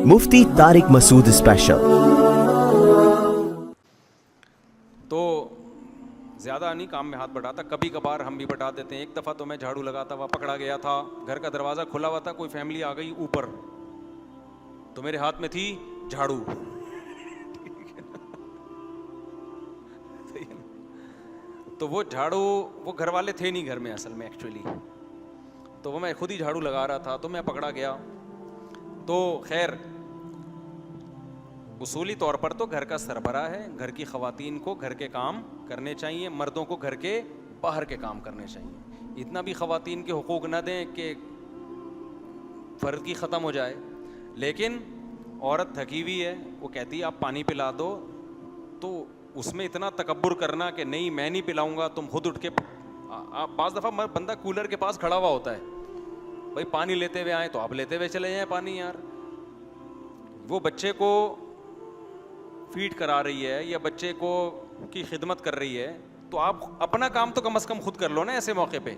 مفتی طارق مسعود special. تو زیادہ نہیں کام میں ہاتھ بٹاتا، کبھی کبھار ہم بھی بٹا دیتے ہیں۔ ایک دفعہ تو میں جھاڑو لگاتا ہوا پکڑا گیا تھا، گھر کا دروازہ کھلا ہوا تھا، کوئی فیملی آ گئی اوپر، تو میرے ہاتھ میں تھی جھاڑو، تو وہ جھاڑو وہ گھر والے تھے نہیں گھر میں اصل میں ایکچولی، تو وہ میں خود ہی جھاڑو لگا رہا تھا، تو میں پکڑا گیا۔ تو خیر اصولی طور پر تو گھر کا سربراہ ہے، گھر کی خواتین کو گھر کے کام کرنے چاہیے، مردوں کو گھر کے باہر کے کام کرنے چاہیے۔ اتنا بھی خواتین کے حقوق نہ دیں کہ فرد کی ختم ہو جائے، لیکن عورت تھکی ہوئی ہے، وہ کہتی ہے آپ پانی پلا دو، تو اس میں اتنا تکبر کرنا کہ نہیں میں نہیں پلاؤں گا، تم خود اٹھ کے بعض دفعہ بندہ کولر کے پاس کھڑا ہوا ہوتا ہے، بھائی پانی لیتے ہوئے آئیں تو آپ لیتے ہوئے چلے جائیں پانی، یار وہ بچے کو فیڈ کرا رہی ہے یا بچے کو کی خدمت کر رہی ہے، تو آپ اپنا کام تو کم از کم خود کر لو نا ایسے موقع پہ۔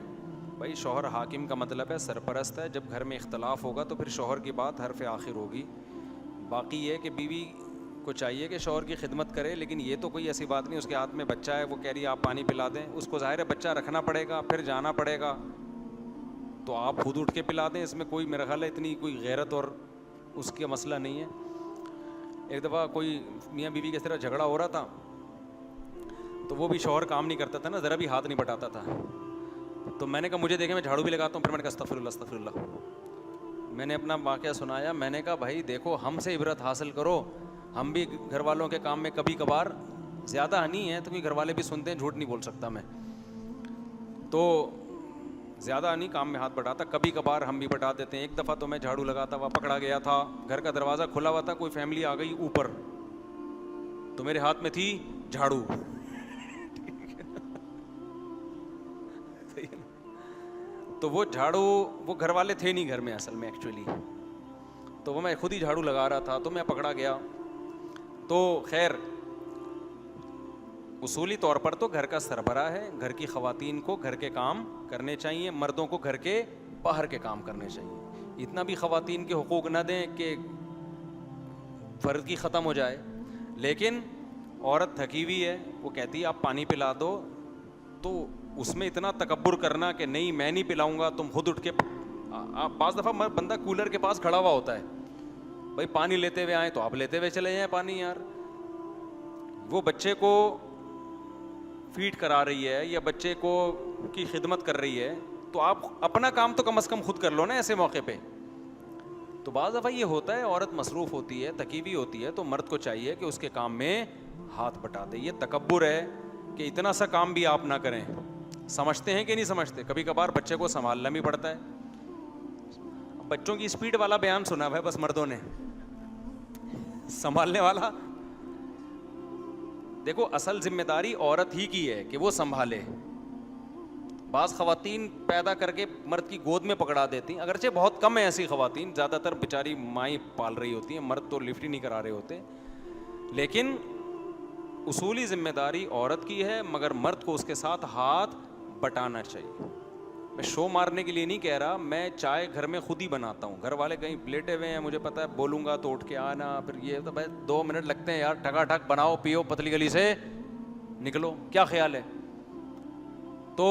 بھائی شوہر حاکم کا مطلب ہے سرپرست ہے، جب گھر میں اختلاف ہوگا تو پھر شوہر کی بات حرف آخر ہوگی۔ باقی یہ کہ بیوی کو چاہیے کہ شوہر کی خدمت کرے، لیکن یہ تو کوئی ایسی بات نہیں اس کے ہاتھ میں بچہ ہے، وہ کہہ رہی ہے آپ پانی پلا دیں، اس کو ظاہر ہے بچہ رکھنا پڑے گا، پھر جانا پڑے گا، تو آپ خود اٹھ کے پلا دیں، اس میں کوئی میرا خیال ہے اتنی کوئی غیرت اور اس کا مسئلہ نہیں ہے۔ ایک دفعہ کوئی میاں بیوی کی طرح جھگڑا ہو رہا تھا، تو وہ بھی شوہر کام نہیں کرتا تھا نا، ذرا بھی ہاتھ نہیں بٹاتا تھا، تو میں نے کہا مجھے دیکھیں میں جھاڑو بھی لگاتا ہوں، پھر میں نے کہا استغفر اللہ استغفر اللہ، میں نے اپنا واقعہ سنایا، میں نے کہا بھائی دیکھو ہم سے عبرت حاصل کرو، ہم بھی گھر والوں کے کام میں کبھی کبھار، زیادہ نہیں ہے تو گھر والے بھی سنتے ہیں، جھوٹ نہیں بول سکتا میں، تو زیادہ نہیں کام میں ہاتھ بٹاتا، کبھی کبھار ہم بھی بٹا دیتے ہیں۔ ایک دفعہ تو میں جھاڑو لگاتا ہوا پکڑا گیا تھا، گھر کا دروازہ کھلا ہوا تھا، کوئی فیملی آ گئی اوپر، تو میرے ہاتھ میں تھی جھاڑو، تو وہ جھاڑو وہ گھر والے تھے نہیں گھر میں اصل میں ایکچولی، تو وہ میں خود ہی جھاڑو لگا رہا تھا، تو میں پکڑا گیا۔ تو خیر اصولی طور پر تو گھر کا سربراہ ہے، گھر کی خواتین کو گھر کے کام کرنے چاہیے، مردوں کو گھر کے باہر کے کام کرنے چاہیے۔ اتنا بھی خواتین کے حقوق نہ دیں کہ فرد کی ختم ہو جائے، لیکن عورت تھکی ہوئی ہے، وہ کہتی ہے آپ پانی پلا دو، تو اس میں اتنا تکبر کرنا کہ نہیں میں نہیں پلاؤں گا، تم خود اٹھ کے بعض دفعہ بندہ کولر کے پاس کھڑا ہوا ہوتا ہے، بھائی پانی لیتے ہوئے آئیں تو آپ لیتے ہوئے چلے جائیں پانی، یار وہ بچے کو فیڈ کرا رہی ہے یا بچے کو کی خدمت کر رہی ہے، تو آپ اپنا کام تو کم از کم خود کر لو نا ایسے موقع پہ۔ تو بعض دفعہ یہ ہوتا ہے عورت مصروف ہوتی ہے، تھکی ہوئی ہوتی ہے، تو مرد کو چاہیے کہ اس کے کام میں ہاتھ بٹا دے۔ یہ تکبر ہے کہ اتنا سا کام بھی آپ نہ کریں۔ سمجھتے ہیں کہ نہیں سمجھتے؟ کبھی کبھار بچے کو سنبھالنا بھی پڑتا ہے۔ بچوں کی اسپیڈ والا بیان سنا ہے بس مردوں نے، سنبھالنے والا دیکھو اصل ذمہ داری عورت ہی کی ہے کہ وہ سنبھالے۔ بعض خواتین پیدا کر کے مرد کی گود میں پکڑا دیتی ہیں، اگرچہ بہت کم ہیں ایسی خواتین، زیادہ تر بیچاری مائیں پال رہی ہوتی ہیں، مرد تو لفٹ ہی نہیں کرا رہے ہوتے، لیکن اصولی ذمہ داری عورت کی ہے، مگر مرد کو اس کے ساتھ ہاتھ بٹانا چاہیے۔ میں شو مارنے کے لیے نہیں کہہ رہا، میں چائے گھر میں خود ہی بناتا ہوں، گھر والے کہیں لیٹے ہوئے ہیں، مجھے پتا ہے بولوں گا تو اٹھ کے آنا، پھر یہ تو بھائی 2 منٹ لگتے ہیں یار، ٹھگا ٹھگ بناؤ پیو پتلی گلی سے نکلو، کیا خیال ہے؟ تو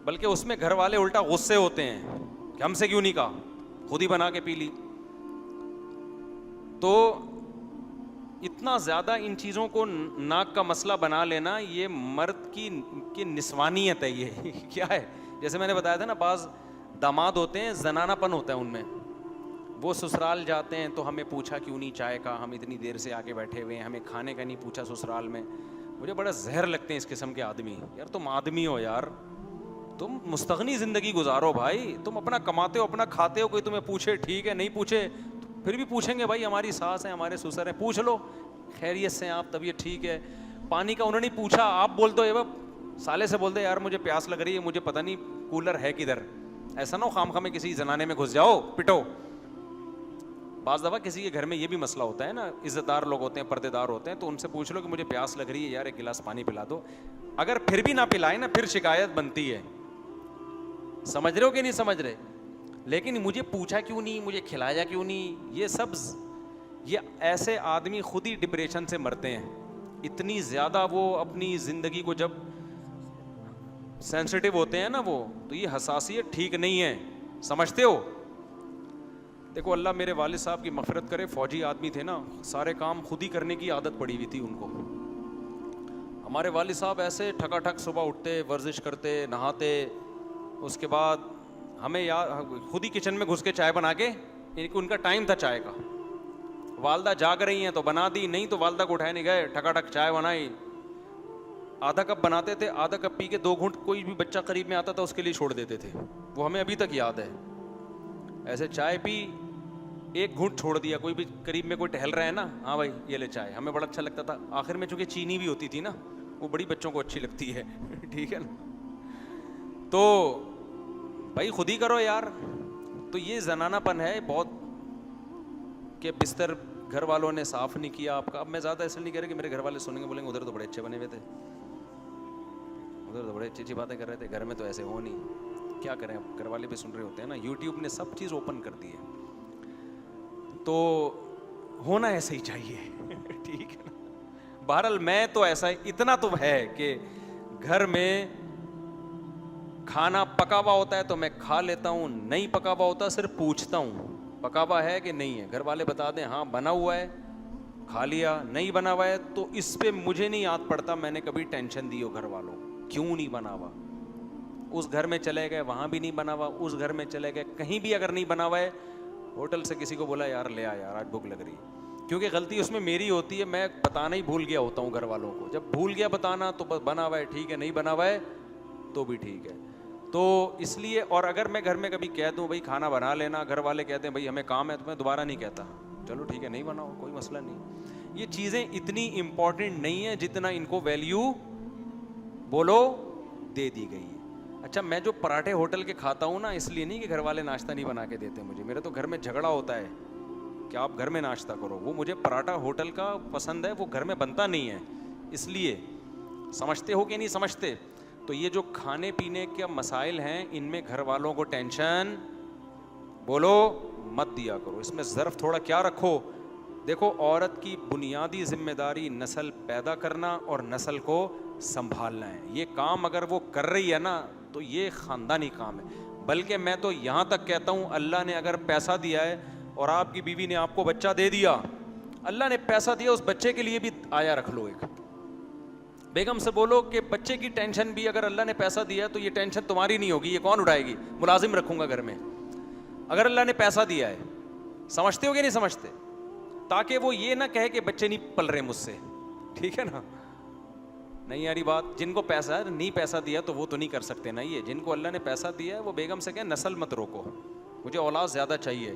بلکہ اس میں گھر والے الٹا غصے ہوتے ہیں کہ ہم سے کیوں نہیں کہا، خود ہی بنا کے پی لی۔ تو اتنا زیادہ ان چیزوں کو ناک کا مسئلہ بنا لینا، یہ مرد کی نسوانیت ہے۔ یہ کیا ہے؟ جیسے میں نے بتایا تھا نا، بعض داماد ہوتے ہیں زنانہ پن ہوتا ہے ان میں، وہ سسرال جاتے ہیں تو ہمیں پوچھا کیوں نہیں چائے کا، ہم اتنی دیر سے آگے بیٹھے ہوئے ہیں، ہمیں کھانے کا نہیں پوچھا سسرال میں۔ مجھے بڑا زہر لگتے ہیں اس قسم کے آدمی، یار تم آدمی ہو یار، تم مستغنی زندگی گزارو بھائی، تم اپنا کماتے ہو اپنا کھاتے ہو، کوئی تمہیں پوچھے ٹھیک ہے، نہیں پوچھے پھر بھی پوچھیں گے بھائی ہماری ساس ہیں ہمارے سسر ہیں، پوچھ لو خیریت سے آپ، طبیعت ٹھیک ہے۔ پانی کا انہوں نے پوچھا، آپ بول دو سالے سے بول دے یار مجھے پیاس لگ رہی ہے، مجھے پتہ نہیں کولر ہے کدھر، ایسا نہ ہو خام خامے کسی زنانے میں گھس جاؤ پٹو۔ بعض دفعہ کسی کے گھر میں یہ بھی مسئلہ ہوتا ہے نا، عزت دار لوگ ہوتے ہیں، پردے دار ہوتے ہیں، تو ان سے پوچھ لو کہ مجھے پیاس لگ رہی ہے یار، 1 گلاس پانی پلا دو۔ اگر پھر بھی نہ پلائے نا، پھر شکایت بنتی ہے، سمجھ رہے ہو کہ نہیں سمجھ رہے؟ لیکن مجھے پوچھا کیوں نہیں, مجھے کھلایا کیوں نہیں, یہ ایسے آدمی خود ہی ڈپریشن سے مرتے ہیں. اتنی زیادہ وہ اپنی زندگی کو جب سینسٹیو ہوتے ہیں نا وہ, تو یہ حساسیت ٹھیک نہیں ہے, سمجھتے ہو. دیکھو اللہ میرے والد صاحب کی مغفرت کرے, فوجی آدمی تھے نا, سارے کام خود ہی کرنے کی عادت پڑی ہوئی تھی ان کو. ہمارے والد صاحب ایسے ٹھکا ٹھک صبح اٹھتے, ورزش کرتے, نہاتے, اس کے بعد ہمیں خود ہی کچن میں گھس کے چائے بنا کے, ان کا ٹائم تھا چائے کا. والدہ جاگ رہی ہیں تو بنا دی, نہیں تو والدہ کو اٹھائے نہیں گئے, ٹھکا ٹھک چائے بنائی. آدھا کپ بناتے تھے, آدھا کپ پی کے 2 گھونٹ کوئی بھی بچہ قریب میں آتا تھا اس کے لیے چھوڑ دیتے تھے. وہ ہمیں ابھی تک یاد ہے. ایسے چائے پی, 1 گھونٹ چھوڑ دیا, کوئی بھی قریب میں کوئی ٹہل رہا ہے نا, ہاں بھائی یہ لے چائے, ہمیں بڑا اچھا لگتا تھا. آخر میں چونکہ چینی بھی ہوتی تھی نا, وہ بڑی بچوں کو اچھی لگتی ہے, ٹھیک ہے نا. تو بھائی خود ہی کرو یار. تو یہ زنانہ پن ہے بہت, کہ بستر گھر والوں نے صاف نہیں کیا آپ کا. اب میں زیادہ ایسا نہیں کہہ رہا کہ میرے گھر والے سنیں گے, بولیں گے ادھر تو بڑے اچھے بنے ہوئے تھے, ادھر تو بڑے اچھی اچھی باتیں کر رہے تھے, گھر میں تو ایسے ہو نہیں. کیا کریں, گھر والے بھی سن رہے ہوتے ہیں نا, یوٹیوب نے سب چیز اوپن کر دی ہے, تو ہونا ایسا ہی چاہیے, ٹھیک ہے نا. بہرحال میں تو ایسا اتنا تو ہے کہ گھر میں کھانا پکا ہوا ہوتا ہے تو میں کھا لیتا ہوں, نہیں پکا ہوا ہوتا صرف پوچھتا ہوں پکا ہوا ہے کہ نہیں ہے. گھر والے بتا دیں ہاں بنا ہوا ہے, کھا لیا, نہیں بنا ہوا ہے تو اس پہ مجھے نہیں یاد پڑتا میں نے کبھی ٹینشن دی ہو گھر والوں کیوں نہیں بنا ہوا. اس گھر میں چلے گئے وہاں بھی نہیں بنا ہوا, اس گھر میں چلے گئے کہیں بھی اگر نہیں بنا ہوا ہے, ہوٹل سے کسی کو بولا یار لے آ یار آج بھوک لگ رہی ہے, کیونکہ غلطی اس میں میری ہوتی ہے, میں بتانا ہی بھول گیا ہوتا ہوں گھر والوں کو. جب بھول گیا بتانا تو بس بنا ہوا ہے ٹھیک ہے, نہیں بنا ہوا ہے تو بھی ٹھیک ہے. تو اس لیے, اور اگر میں گھر میں کبھی کہہ دوں بھائی کھانا بنا لینا, گھر والے کہتے ہیں بھائی ہمیں کام ہے, تو میں دوبارہ نہیں کہتا, چلو ٹھیک ہے نہیں بناؤ کوئی مسئلہ نہیں. یہ چیزیں اتنی امپورٹنٹ نہیں ہیں جتنا ان کو ویلیو بولو دے دی گئی ہے. اچھا میں جو پراٹھے ہوٹل کے کھاتا ہوں نا, اس لیے نہیں کہ گھر والے ناشتہ نہیں بنا کے دیتے مجھے, میرے تو گھر میں جھگڑا ہوتا ہے کہ آپ گھر میں ناشتہ کرو. وہ مجھے پراٹھا ہوٹل کا پسند ہے, وہ گھر میں بنتا نہیں ہے, اس لیے. سمجھتے ہو کہ نہیں سمجھتے؟ تو یہ جو کھانے پینے کے مسائل ہیں ان میں گھر والوں کو ٹینشن بولو مت دیا کرو. اس میں ظرف تھوڑا کیا رکھو. دیکھو عورت کی بنیادی ذمہ داری نسل پیدا کرنا اور نسل کو سنبھالنا ہے. یہ کام اگر وہ کر رہی ہے نا تو یہ خاندانی کام ہے. بلکہ میں تو یہاں تک کہتا ہوں, اللہ نے اگر پیسہ دیا ہے اور آپ کی بیوی نے آپ کو بچہ دے دیا, اللہ نے پیسہ دیا, اس بچے کے لیے بھی آیا رکھ لو. ایک بیگم سے بولو کہ بچے کی ٹینشن بھی اگر اللہ نے پیسہ دیا ہے تو یہ ٹینشن تمہاری نہیں ہوگی, یہ کون اٹھائے گی, ملازم رکھوں گا گھر میں اگر اللہ نے پیسہ دیا ہے. سمجھتے ہو کہ نہیں سمجھتے؟ تاکہ وہ یہ نہ کہے کہ بچے نہیں پل رہے مجھ سے, ٹھیک ہے نا. نہیں یاری بات, جن کو پیسہ نہیں پیسہ دیا تو وہ تو نہیں کر سکتے نا. یہ جن کو اللہ نے پیسہ دیا ہے وہ بیگم سے کہیں نسل مت روکو, مجھے اولاد زیادہ چاہیے.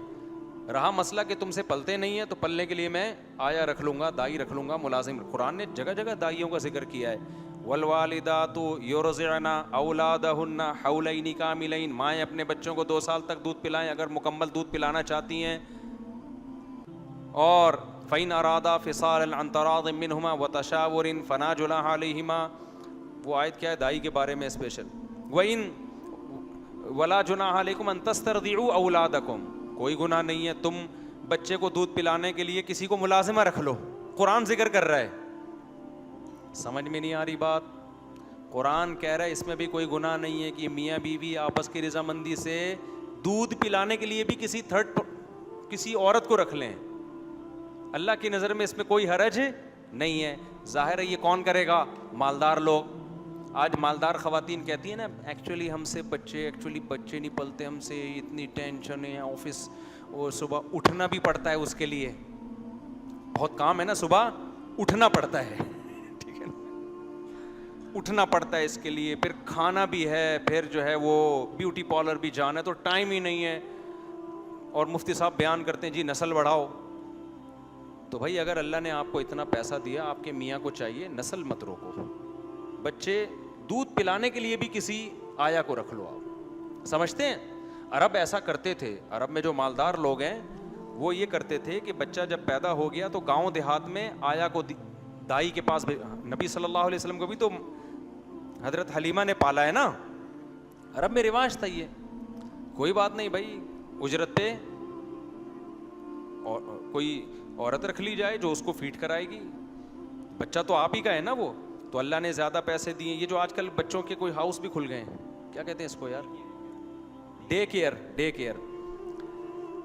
رہا مسئلہ کہ تم سے پلتے نہیں ہیں تو پلنے کے لیے میں آیا رکھ لوں گا, دائی رکھ لوں گا, ملازم. قرآن نے جگہ جگہ دائیوں کا ذکر کیا ہے. والوالدات یرضعن اولادہن حولین کاملین, مائیں اپنے بچوں کو 2 سال تک دودھ پلائیں اگر مکمل دودھ پلانا چاہتی ہیں. اور فَإِنْ أَرَادَا فِصَالًا عَنْ تَرَاضٍ مِّنْهُمَا وَتَشَاوُرٍ فَلَا جُنَاحَ عَلَيْهِمَا. وہ آیت کیا ہے دائی کے بارے میں اسپیشل. وَإِنْ وَلَا جُنَاحَ عَلَيْكُمْ أَن تَسْتَرْضِعُوا أَوْلَادَكُمْ, کوئی گناہ نہیں ہے تم بچے کو دودھ پلانے کے لیے کسی کو ملازمہ رکھ لو. قرآن ذکر کر رہا ہے. سمجھ میں نہیں آ رہی بات؟ قرآن کہہ رہا ہے اس میں بھی کوئی گناہ نہیں ہے کہ میاں بیوی آپس کی رضامندی سے دودھ پلانے کے لیے بھی کسی عورت کو رکھ لیں. اللہ کی نظر میں اس میں کوئی حرج نہیں ہے. ظاہر ہے یہ کون کرے گا؟ مالدار لوگ. آج مالدار خواتین کہتی ہیں نا ایکچولی ہم سے بچے نہیں پلتے, ہم سے اتنی ٹینشن ہے, آفس اور صبح اٹھنا بھی پڑتا ہے, اس کے لیے بہت کام ہے نا, صبح اٹھنا پڑتا ہے, ٹھیک ہے نا, اٹھنا پڑتا ہے اس کے لیے, پھر کھانا بھی ہے, پھر جو ہے وہ بیوٹی پارلر بھی جانا ہے, تو ٹائم ہی نہیں ہے. اور مفتی صاحب بیان کرتے ہیں جی نسل بڑھاؤ. تو بھائی اگر اللہ نے آپ کو اتنا پیسہ دیا, آپ کے میاں کو چاہیے نسل مت روکو. بچے دودھ پلانے کے لیے بھی کسی آیا کو رکھ لو. آپ سمجھتے ہیں عرب ایسا کرتے تھے. عرب میں جو مالدار لوگ ہیں وہ یہ کرتے تھے کہ بچہ جب پیدا ہو گیا تو گاؤں دیہات میں آیا کو دائی کے پاس. نبی صلی اللہ علیہ وسلم کو بھی تو حضرت حلیمہ نے پالا ہے نا. عرب میں رواج تھا یہ. کوئی بات نہیں بھائی, اجرت پہ اور کوئی عورت رکھ لی جائے جو اس کو فیڈ کرائے گی. بچہ تو آپ ہی کا ہے نا وہ, تو اللہ نے زیادہ پیسے دیے. یہ جو آج کل بچوں کے کوئی ہاؤس بھی کھل گئے ہیں, کیا کہتے ہیں اس کو یار, ڈے کیئر.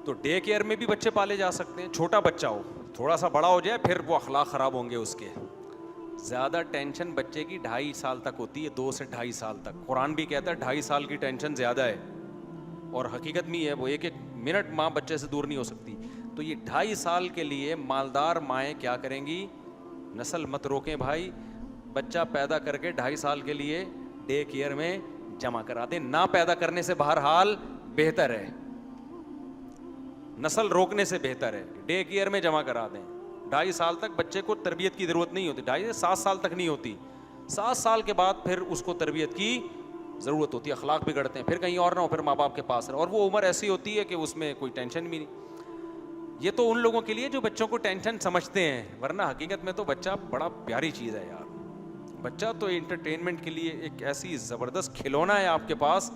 تو ڈے کیئر میں بھی بچے پالے جا سکتے ہیں. چھوٹا بچہ ہو, تھوڑا سا بڑا ہو جائے پھر وہ اخلاق خراب ہوں گے اس کے. زیادہ ٹینشن بچے کی 2.5 سال تک ہوتی ہے, 2 سے 2.5 سال تک. قرآن بھی کہتا ہے 2.5 سال کی ٹینشن زیادہ ہے, اور حقیقت میں ہے, وہ ایک منٹ ماں بچے سے دور نہیں ہو سکتی. تو یہ 2.5 سال کے لیے مالدار مائیں کیا کریں گی, نسل مت روکیں بھائی, بچہ پیدا کر کے 2.5 سال کے لیے ڈے کیئر میں جمع کرا دیں. نہ پیدا کرنے سے بہرحال بہتر ہے, نسل روکنے سے بہتر ہے, ڈے کیئر میں جمع کرا دیں. 2.5 سال تک بچے کو تربیت کی ضرورت نہیں ہوتی, 2.5 سے 7 سال تک نہیں ہوتی. 7 سال کے بعد پھر اس کو تربیت کی ضرورت ہوتی ہے, اخلاق بگڑتے ہیں, پھر کہیں اور نہ ہو, پھر ماں باپ کے پاس رہے. اور وہ عمر ایسی ہوتی ہے کہ اس میں کوئی ٹینشن بھی نہیں. یہ تو ان لوگوں کے لیے جو بچوں کو ٹینشن سمجھتے ہیں, ورنہ حقیقت میں تو بچہ بڑا پیاری چیز ہے یار. بچہ تو انٹرٹینمنٹ کے لیے ایک ایسی زبردست کھلونا ہے آپ کے پاس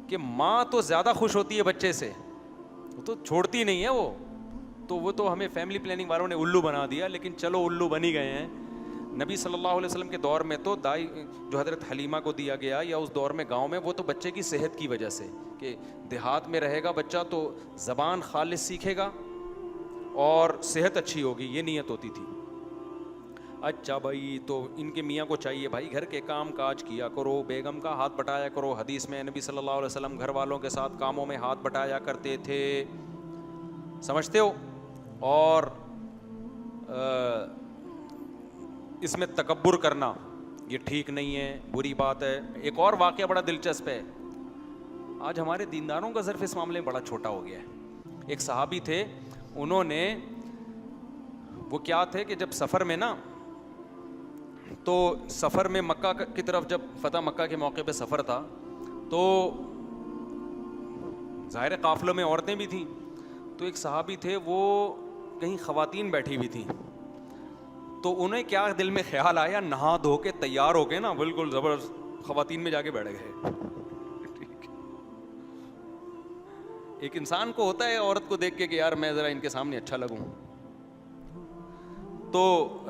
کہ ماں تو زیادہ خوش ہوتی ہے بچے سے, وہ تو چھوڑتی نہیں ہے وہ تو ہمیں فیملی پلاننگ والوں نے الو بنا دیا, لیکن چلو الو بنی گئے ہیں. نبی صلی اللہ علیہ وسلم کے دور میں تو دائی جو حضرت حلیمہ کو دیا گیا, یا اس دور میں گاؤں میں, وہ تو بچے کی صحت کی وجہ سے, کہ دیہات میں رہے گا بچہ تو زبان خالص سیکھے گا اور صحت اچھی ہوگی, یہ نیت ہوتی تھی. اچھا بھائی, تو ان کے میاں کو چاہیے بھائی گھر کے کام کاج کیا کرو, بیگم کا ہاتھ بٹایا کرو. حدیث میں نبی صلی اللہ علیہ وسلم گھر والوں کے ساتھ کاموں میں ہاتھ بٹایا کرتے تھے, سمجھتے ہو. اور اس میں تکبر کرنا یہ ٹھیک نہیں ہے, بری بات ہے. ایک اور واقعہ بڑا دلچسپ ہے. آج ہمارے دینداروں کا ظرف اس معاملے میں بڑا چھوٹا ہو گیا ہے. ایک صحابی تھے, انہوں نے, وہ کیا تھے کہ جب سفر میں نا, تو سفر میں مکہ کی طرف, جب فتح مکہ کے موقع پہ سفر تھا, تو ظاہر قافلوں میں عورتیں بھی تھیں. تو ایک صحابی تھے, وہ کہیں خواتین بیٹھی ہوئی تھیں, تو انہیں کیا دل میں خیال آیا, نہا دھو کے تیار ہو کے نا بالکل زبردست خواتین میں جا کے بیٹھ گئے. ایک انسان کو ہوتا ہے عورت کو دیکھ کے کہ یار میں ذرا ان کے سامنے اچھا لگوں. تو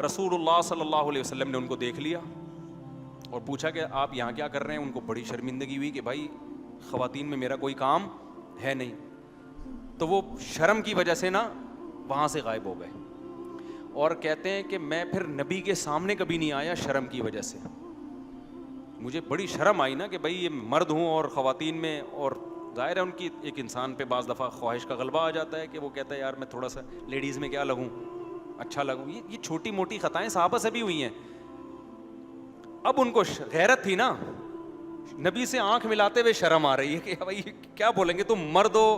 رسول اللہ صلی اللہ علیہ وسلم نے ان کو دیکھ لیا اور پوچھا کہ آپ یہاں کیا کر رہے ہیں. ان کو بڑی شرمندگی ہوئی کہ بھائی خواتین میں میرا کوئی کام ہے نہیں. تو وہ شرم کی وجہ سے نا وہاں سے غائب ہو گئے, اور کہتے ہیں کہ میں پھر نبی کے سامنے کبھی نہیں آیا شرم کی وجہ سے. مجھے بڑی شرم آئی نا کہ بھائی یہ مرد ہوں اور خواتین میں, اور ظاہر ہے ان کی ایک انسان پہ بعض دفعہ خواہش کا غلبہ آ جاتا ہے کہ وہ کہتا ہے یار میں تھوڑا سا لیڈیز میں کیا لگوں, اچھا لگوں. یہ چھوٹی موٹی خطائیں صحابہ سے بھی ہوئی ہیں. اب ان کو غیرت تھی نا, نبی سے آنکھ ملاتے ہوئے شرم آ رہی ہے کہ بھائی کیا بولیں گے, تم مرد ہو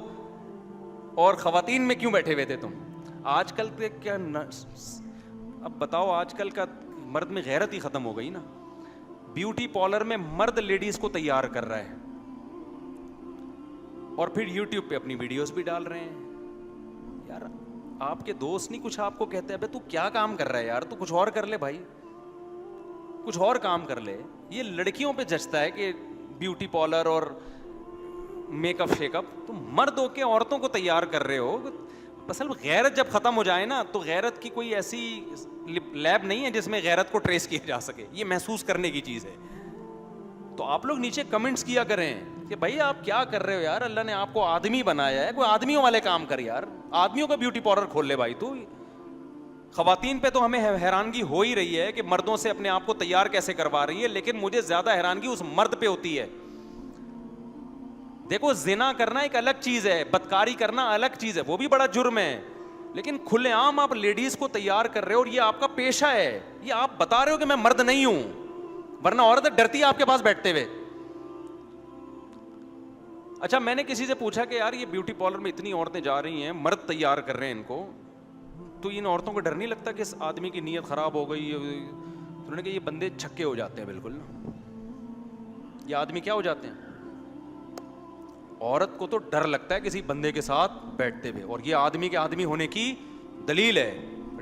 اور خواتین میں کیوں بیٹھے ہوئے تھے تم. آج کل کے کیا اب بتاؤ, آج کل کا مرد میں غیرت ہی ختم ہو گئی نا. بیوٹی پارلر میں مرد لیڈیز کو تیار کر رہا ہے, اور پھر یوٹیوب پہ اپنی ویڈیوز بھی ڈال رہے ہیں. یار آپ کے دوست نہیں کچھ آپ کو کہتے ہیں بھائی تو کیا کام کر رہا ہے یار, تو کچھ اور کر لے بھائی, کچھ اور کام کر لے. یہ لڑکیوں پہ جچتا ہے کہ بیوٹی پارلر اور میک اپ شیک اپ, تم مرد ہو کے عورتوں کو تیار کر رہے ہو. اصل غیرت جب ختم ہو جائے نا, تو غیرت کی کوئی ایسی لیب نہیں ہے جس میں غیرت کو ٹریس کیا جا سکے, یہ محسوس کرنے کی چیز ہے. تو آپ لوگ نیچے کمنٹس کیا کریں کہ بھائی آپ کیا کر رہے ہو یار, اللہ نے آپ کو آدمی بنایا ہے, کوئی آدمیوں والے کام کر یار, آدمیوں کا بیوٹی پارلر کھول لے بھائی. تو خواتین پہ تو ہمیں حیرانگی ہو ہی رہی ہے کہ مردوں سے اپنے آپ کو تیار کیسے کروا رہی ہے, لیکن مجھے زیادہ حیرانگی اس مرد پہ ہوتی ہے. دیکھو زنا کرنا ایک الگ چیز ہے, بدکاری کرنا الگ چیز ہے, وہ بھی بڑا جرم ہے, لیکن کھلے عام آپ لیڈیز کو تیار کر رہے ہو, اور یہ آپ کا پیشہ ہے. یہ آپ بتا رہے ہو کہ میں مرد نہیں ہوں, ورنہ عورت ڈرتی ہے آپ کے پاس بیٹھتے ہوئے. اچھا میں نے کسی سے پوچھا کہ یار یہ بیوٹی پارلر میں اتنی عورتیں جا رہی ہیں, مرد تیار کر رہے ہیں ان کو, تو ان عورتوں کو ڈر نہیں لگتا کہ اس آدمی کی نیت خراب ہو گئی؟ انہوں نے کہا یہ بندے چھکے ہو جاتے ہیں بالکل نا. یہ آدمی کیا ہو جاتے ہیں, عورت کو تو ڈر لگتا ہے کسی بندے کے ساتھ بیٹھتے ہوئے, اور یہ آدمی کے آدمی ہونے کی دلیل ہے,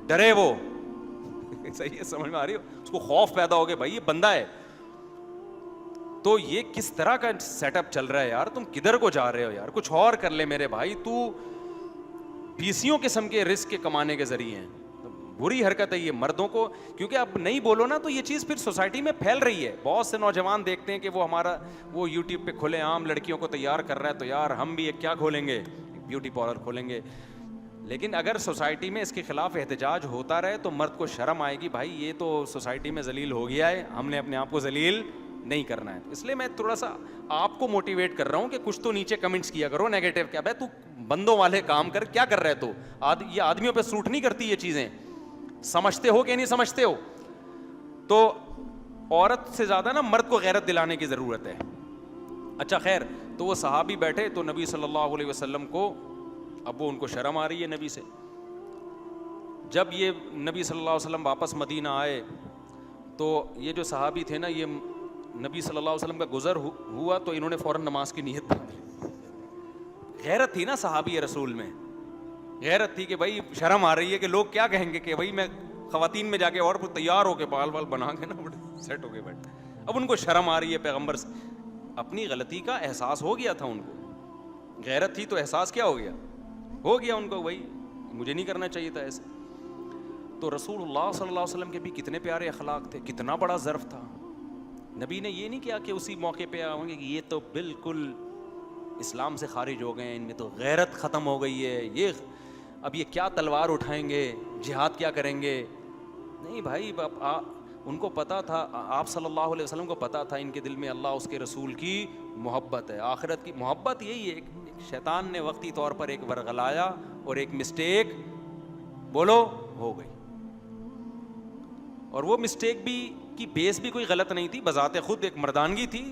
ڈرے وہ. صحیح ہے, سمجھ میں آ رہی ہو, اس کو خوف پیدا ہو گیا بھائی یہ بندہ ہے. تو یہ کس طرح کا سیٹ اپ چل رہا ہے یار, تم کدھر کو جا رہے ہو یار, کچھ اور کر لے میرے بھائی, تو بیسیوں قسم کے رزق کے کمانے کے ذریعے ہیں. بری حرکت ہے یہ مردوں کو, کیونکہ اب نہیں بولو نا تو یہ چیز پھر سوسائٹی میں پھیل رہی ہے. بہت سے نوجوان دیکھتے ہیں کہ وہ یوٹیوب پہ کھلے عام لڑکیوں کو تیار کر رہا ہے, تو یار ہم بھی ایک کیا کھولیں گے, بیوٹی پارلر کھولیں گے. لیکن اگر سوسائٹی میں اس کے خلاف احتجاج ہوتا رہے تو مرد کو شرم آئے گی, بھائی یہ تو سوسائٹی میں ذلیل ہو گیا ہے, ہم نے اپنے آپ کو ذلیل نہیں کرنا ہے. اس لیے میں تھوڑا سا آپ کو موٹیویٹ کر رہا ہوں کہ کچھ تو نیچے کمنٹس کیا کرو نیگیٹو, کیا بھائی تو بندوں والے کام کر, کیا کر رہے تو یہ آدمیوں پہ سوٹ نہیں کرتی یہ چیزیں, سمجھتے ہو کہ نہیں سمجھتے ہو. تو عورت سے زیادہ نا مرد کو غیرت دلانے کی ضرورت ہے. اچھا خیر, تو وہ صحابی بیٹھے تو نبی صلی اللہ علیہ وسلم کو, اب وہ ان کو شرم آ رہی ہے نبی سے. جب یہ نبی صلی اللہ علیہ وسلم واپس مدینہ آئے تو یہ جو صحابی تھے نا, یہ نبی صلی اللہ علیہ وسلم کا گزر ہوا تو انہوں نے فوراً نماز کی نیت باندھ لی. غیرت تھی نا صحابی رسول میں, غیرت تھی کہ بھائی شرم آ رہی ہے کہ لوگ کیا کہیں گے, کہ بھائی میں خواتین میں جا کے اور تیار ہو کے بال وال بنا کے نا سیٹ ہو کے بیٹھ. اب ان کو شرم آ رہی ہے پیغمبر سے, اپنی غلطی کا احساس ہو گیا تھا ان کو, غیرت تھی تو احساس کیا ہو گیا ان کو, بھائی مجھے نہیں کرنا چاہیے تھا ایسا. تو رسول اللہ صلی اللہ علیہ وسلم کے بھی کتنے پیارے اخلاق تھے, کتنا بڑا ظرف تھا. نبی نے یہ نہیں کیا کہ اسی موقع پہ آؤں گے کہ یہ تو بالکل اسلام سے خارج ہو گئے ہیں, ان میں تو غیرت ختم ہو گئی ہے, اب یہ کیا تلوار اٹھائیں گے, جہاد کیا کریں گے. نہیں بھائی, ان کو پتا تھا, آپ صلی اللہ علیہ وسلم کو پتا تھا ان کے دل میں اللہ اس کے رسول کی محبت ہے, آخرت کی محبت. یہی ہے, شیطان نے وقتی طور پر ایک ورغلایا اور ایک مسٹیک بولو ہو گئی, اور وہ مسٹیک بھی کی بیس بھی کوئی غلط نہیں تھی, بذات خود ایک مردانگی تھی.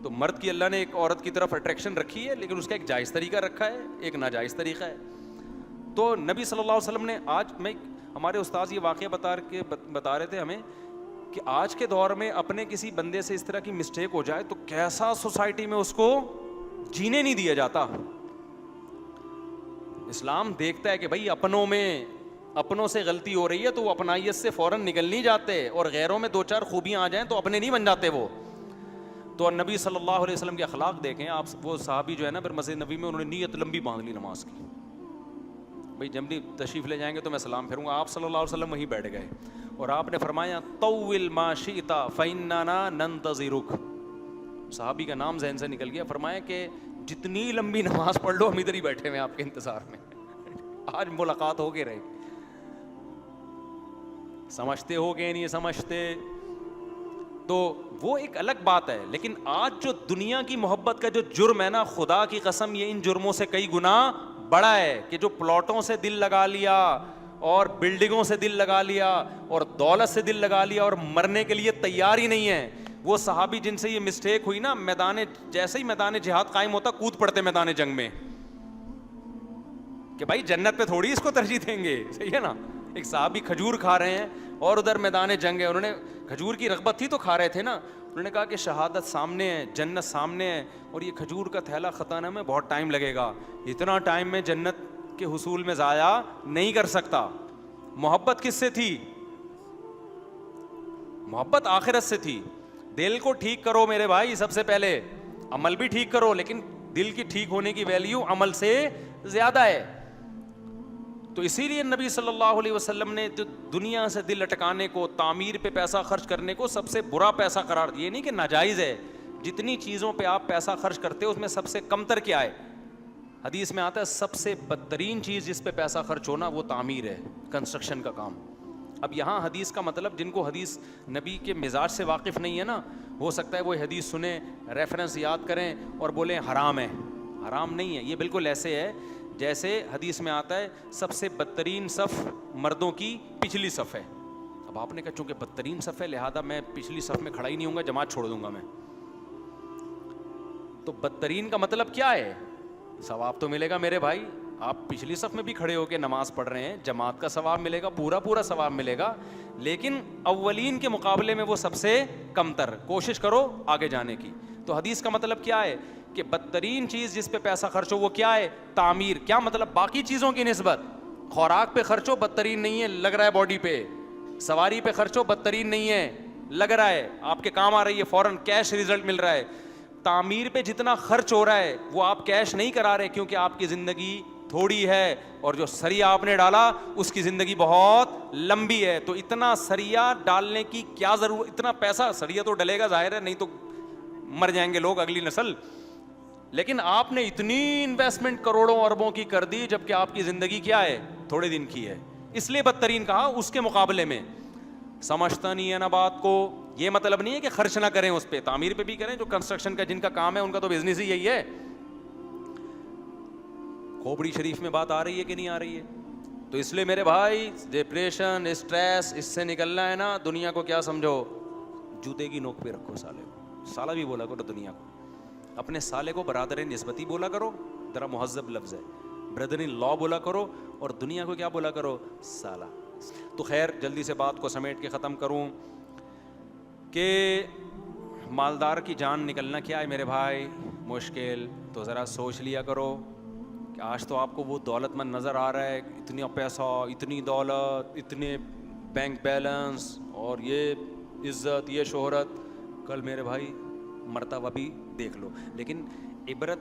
تو مرد کی اللہ نے ایک عورت کی طرف اٹریکشن رکھی ہے, لیکن اس کا ایک جائز طریقہ رکھا ہے, ایک ناجائز طریقہ ہے. تو نبی صلی اللہ علیہ وسلم نے, آج میں ہمارے استاذ یہ واقعہ بتا رہے تھے ہمیں کہ آج کے دور میں اپنے کسی بندے سے اس طرح کی مسٹیک ہو جائے تو کیسا سوسائٹی میں اس کو جینے نہیں دیا جاتا. اسلام دیکھتا ہے کہ بھائی اپنوں سے غلطی ہو رہی ہے تو وہ اپنائیت سے فوراً نکل نہیں جاتے, اور غیروں میں دو چار خوبیاں آ جائیں تو اپنے نہیں بن جاتے وہ. تو نبی صلی اللہ علیہ وسلم کے اخلاق دیکھیں آپ. وہ صحابی جو ہے نا پھر مسجد نبی میں انہوں نے نیت لمبی باندھ لی نماز کی, بھائی جب بھی تشریف لے جائیں گے تو میں سلام پھروں گا. آپ صلی اللہ علیہ وسلم وہیں بیٹھ گئے اور آپ نے فرمایا طول ما شئت فإننا ننتظرک. صحابی کا نام ذہن سے نکل گیا, فرمایا کہ جتنی لمبی نماز پڑھ لو, ہم ادھر ہی بیٹھے ہوئے آپ کے انتظار میں, آج ملاقات ہو کے رہے. سمجھتے ہو کہ نہیں سمجھتے, تو وہ ایک الگ بات ہے. لیکن آج جو دنیا کی محبت کا جو جرم ہے نا, خدا کی قسم یہ ان جرموں سے کئی گنا بڑا ہے, کہ جو پلاٹوں سے دل لگا لیا اور بلڈنگوں سے دل لگا لیا اور دولت سے دل لگا لیا اور مرنے کے لیے تیار ہی نہیں ہے. وہ صحابی جن سے یہ مسٹیک ہوئی نا, جیسے ہی میدان جہاد قائم ہوتا کود پڑتے میدان جنگ میں, کہ بھائی جنت پہ تھوڑی اس کو ترجیح دیں گے, صحیح ہے نا. ایک صحابی کھجور کھا رہے ہیں اور ادھر میدان جنگ ہے, انہوں نے کھجور کی رغبت تھی تو کھا رہے تھے نا, انہوں نے کہا کہ شہادت سامنے ہے, جنت سامنے ہے, اور یہ کھجور کا تھیلا ختانے میں بہت ٹائم لگے گا, اتنا ٹائم میں جنت کے حصول میں ضائع نہیں کر سکتا. محبت کس سے تھی؟ محبت آخرت سے تھی. دل کو ٹھیک کرو میرے بھائی, سب سے پہلے عمل بھی ٹھیک کرو, لیکن دل کی ٹھیک ہونے کی ویلیو عمل سے زیادہ ہے. تو اسی لیے نبی صلی اللہ علیہ وسلم نے جو دنیا سے دل اٹکانے کو, تعمیر پہ پیسہ خرچ کرنے کو سب سے برا پیسہ قرار دیا. یہ نہیں کہ ناجائز ہے, جتنی چیزوں پہ آپ پیسہ خرچ کرتے ہو اس میں سب سے کمتر کیا ہے؟ حدیث میں آتا ہے سب سے بدترین چیز جس پہ پیسہ خرچ ہونا وہ تعمیر ہے, کنسٹرکشن کا کام. اب یہاں حدیث کا مطلب, جن کو حدیث نبی کے مزاج سے واقف نہیں ہے نا, ہو سکتا ہے وہ حدیث سنیں, ریفرنس یاد کریں اور بولیں حرام ہے. حرام نہیں ہے, یہ بالکل ایسے ہے جیسے حدیث میں آتا ہے سب سے بدترین صف مردوں کی پچھلی صف ہے. اب آپ نے کہا چونکہ بدترین صف ہے لہذا میں پچھلی صف میں کھڑا ہی نہیں ہوں گا, جماعت چھوڑ دوں گا میں. تو بدترین کا مطلب کیا ہے؟ ثواب تو ملے گا میرے بھائی, آپ پچھلی صف میں بھی کھڑے ہو کے نماز پڑھ رہے ہیں, جماعت کا ثواب ملے گا, پورا ثواب ملے گا, لیکن اولین کے مقابلے میں وہ سب سے کم تر. کوشش کرو آگے جانے کی. تو حدیث کا مطلب کیا ہے کہ بدترین چیز جس پہ پیسہ خرچ ہو وہ کیا ہے؟ تعمیر. کیا مطلب؟ باقی چیزوں کی نسبت. خوراک پہ خرچو بدترین نہیں ہے, لگ رہا ہے باڈی پہ. سواری پہ خرچو بدترین نہیں ہے, لگ رہا ہے, آپ کے کام آ رہی ہے, فوراً کیش ریزلٹ مل رہا ہے. تعمیر پہ جتنا خرچ ہو رہا ہے وہ آپ کیش نہیں کرا رہے, کیونکہ آپ کی زندگی تھوڑی ہے اور جو سریا آپ نے ڈالا اس کی زندگی بہت لمبی ہے. تو اتنا سریا ڈالنے کی کیا ضرورت, اتنا پیسہ سریا تو ڈلے گا ظاہر ہے, نہیں تو مر جائیں گے لوگ, اگلی نسل. لیکن آپ نے اتنی انویسٹمنٹ کروڑوں اربوں کی کر دی, جبکہ آپ کی زندگی کیا ہے, تھوڑے دن کی ہے. اس لیے بدترین کہا اس کے مقابلے میں. سمجھتا نہیں ہے نا بات کو. یہ مطلب نہیں ہے کہ خرچ نہ کریں اس پہ, تعمیر پہ بھی کریں. جو کنسٹرکشن کا جن کا کام ہے ان کا تو بزنس ہی یہی ہے. کھوپڑی شریف میں بات آ رہی ہے کہ نہیں آ رہی ہے؟ تو اس لیے میرے بھائی ڈپریشن, اسٹریس, اس سے نکلنا ہے نا, دنیا کو کیا سمجھو, جوتے کی نوک پہ رکھو سالے کو. سالہ بھی بولا کرو دنیا کو, اپنے سالے کو برادر نسبتی بولا کرو, ذرا مہذب لفظ ہے, بردر ان لا بولا کرو, اور دنیا کو کیا بولا کرو, سالہ. تو خیر جلدی سے بات کو سمیٹ کے ختم کروں کہ مالدار کی جان نکلنا کیا ہے میرے بھائی, مشکل. تو ذرا سوچ لیا کرو کہ آج تو آپ کو وہ دولت مند نظر آ رہا ہے, اتنا پیسہ, اتنی دولت, اتنے بینک بیلنس, اور یہ عزت, یہ شہرت. کل میرے بھائی مرتبہ بھی دیکھ لو. لیکن عبرت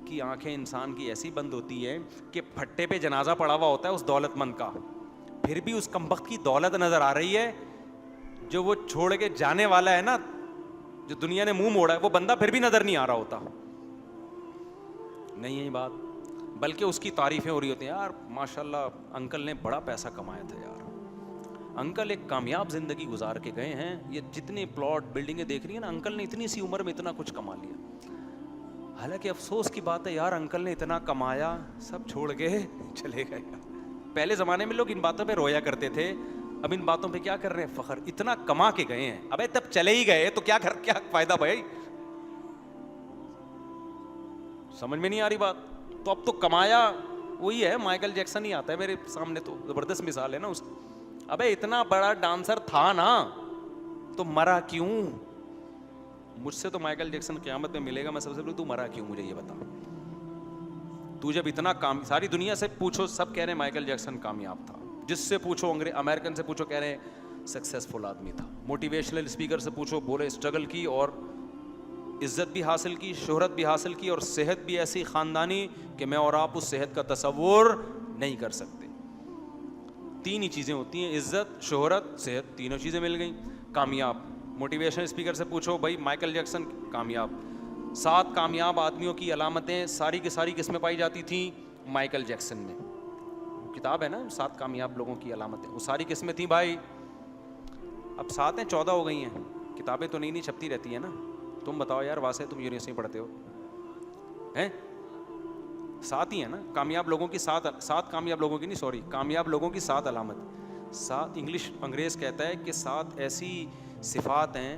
کی آنکھیں انسان کی ایسی بند ہوتی ہے کہ پھٹے پہ جنازہ پڑا ہوا ہوتا ہے اس دولت مند کا, پھر بھی اس کمبخت کی دولت نظر آ رہی ہے. جو وہ چھوڑ کے جانے والا ہے نا, جو دنیا نے منہ موڑا ہے, وہ بندہ پھر بھی نظر نہیں آ رہا ہوتا. نہیں ہے بات, بلکہ اس کی تعریفیں ہو رہی ہوتی ہیں. یار ماشاءاللہ انکل نے بڑا پیسہ کمایا تھا یار, انکل ایک کامیاب زندگی گزار کے گئے ہیں. یہ جتنے پلاٹ بلڈنگیں دیکھ رہی ہیں نا, انکل نے اتنی سی عمر میں اتنا کچھ کما لیا. حالانکہ افسوس کی بات ہے یار, انکل نے اتنا کمایا, سب چھوڑ کے چلے گئے. پہلے زمانے میں لوگ ان باتوں پہ رویا کرتے تھے, اب ان باتوں پہ کیا کر رہے ہیں, فخر. اتنا کما کے گئے ہیں, ابے تب چلے ہی گئے تو کیا فائدہ بھائی, سمجھ میں نہیں آ رہی بات. تو اب تو کمایا وہی ہے, مائیکل جیکسن ہی آتا ہے میرے سامنے, تو زبردست مثال ہے نا اس. ابے اتنا بڑا ڈانسر تھا نا, تو مرا کیوں؟ مجھ سے تو مائیکل جیکسن قیامت میں ملے گا, میں سب سے پہلے تو مرا کیوں, مجھے یہ بتا. تو جب اتنا ساری دنیا سے پوچھو, سب کہہ رہے ہیں مائیکل جیکسن کامیاب تھا. جس سے پوچھو, امریکن سے پوچھو, کہہ رہے ہیں سکسیسفل آدمی تھا. موٹیویشنل اسپیکر سے پوچھو, بولے اسٹرگل کی اور عزت بھی حاصل کی, شہرت بھی حاصل کی, اور صحت بھی ایسی خاندانی کہ میں اور آپ اس صحت کا تصور نہیں کر سکتے. تین ہی چیزیں ہوتی ہیں, عزت, شہرت, صحت, تینوں چیزیں مل گئیں, کامیاب. موٹیویشنل اسپیکر سے پوچھو, بھائی مائیکل جیکسن کامیاب. 7 کامیاب آدمیوں کی علامتیں ساری کی ساری کس میں پائی جاتی تھیں, مائیکل جیکسن میں. کتاب ہے نا 7 کامیاب لوگوں کی علامتیں, وہ ساری کس میں تھیں بھائی. اب 7 ہیں, 14 ہو گئی ہیں. کتابیں تو نئی چھپتی رہتی ہیں نا. تم بتاؤ یار واسطے, تم یونیورسٹی پڑھتے ہو ہیں, 7 ہی ہیں نا کامیاب لوگوں کی. 7 کامیاب لوگوں کی نہیں, سوری, کامیاب لوگوں کی 7 علامت. 7 انگلش انگریز کہتا ہے کہ 7 ایسی صفات ہیں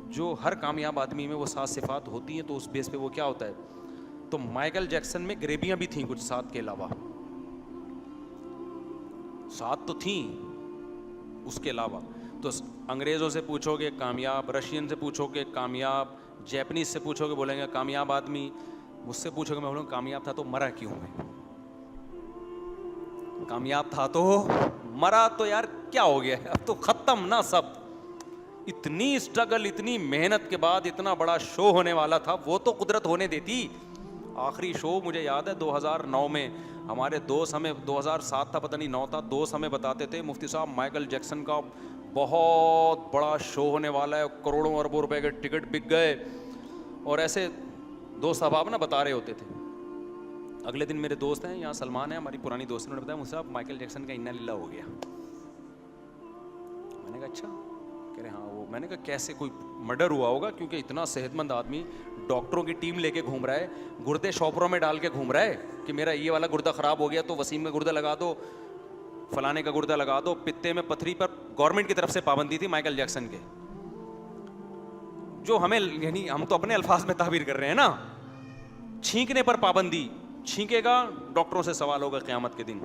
جو ہر کامیاب آدمی میں وہ 7 صفات ہوتی ہیں, تو اس بیس پہ وہ کیا ہوتا ہے. تو مائیکل جیکسن میں گریبیاں بھی تھیں کچھ 7 کے علاوہ, 7 تو تھیں اس کے علاوہ. تو انگریزوں سے پوچھو گے کامیاب, رشین سے پوچھو گے کامیاب, جیپنیز سے پوچھو گے بولیں گے کامیاب آدمی, مجھ سے پوچھو گے میں بولوں کامیاب تھا تو مرا کیوں ہے. کامیاب تھا تو مرا تو یار کیا ہو گیا, اب تو ختم نا سب. اتنی اسٹرگل, اتنی محنت کے بعد اتنا بڑا شو ہونے والا تھا, وہ تو قدرت ہونے دیتی. آخری شو مجھے یاد ہے 2009 میں ہمارے دوست, ہمیں 2007 تھا پتہ نہیں 9 تھا, دوست ہمیں بتاتے تھے مفتی صاحب مائیکل جیکسن کا بہت بڑا شو ہونے والا ہے, کروڑوں اربوں روپے کے ٹکٹ بک گئے. اور ایسے دوست احباب نا بتا رہے ہوتے تھے. اگلے دن میرے دوست ہیں یہاں, سلمان ہیں ہماری پرانی دوست, نے بتایا مجھ سے صاحب مائیکل جیکسن کا انا للہ ہو گیا. میں نے کہا اچھا, کہہ رہے ہاں وہ. میں نے کہا کیسے, کوئی مرڈر ہوا ہوگا, کیونکہ اتنا صحت مند آدمی ڈاکٹروں کی ٹیم لے کے گھوم رہا ہے, گردے شاپروں میں ڈال کے گھوم رہا ہے کہ میرا یہ والا گردہ خراب ہو گیا تو وسیم کا گردہ لگا دو, فلانے کا گردہ لگا دو. پتے میں پتھری پر گورنمنٹ کی طرف سے پابندی تھی مائیکل جیکسن کے, جو ہمیں یعنی ہم تو اپنے الفاظ میں تعبیر کر رہے ہیں نا. چھینکنے پر پابندی, چھینکے گا ڈاکٹروں سے سوال ہوگا قیامت کے دن,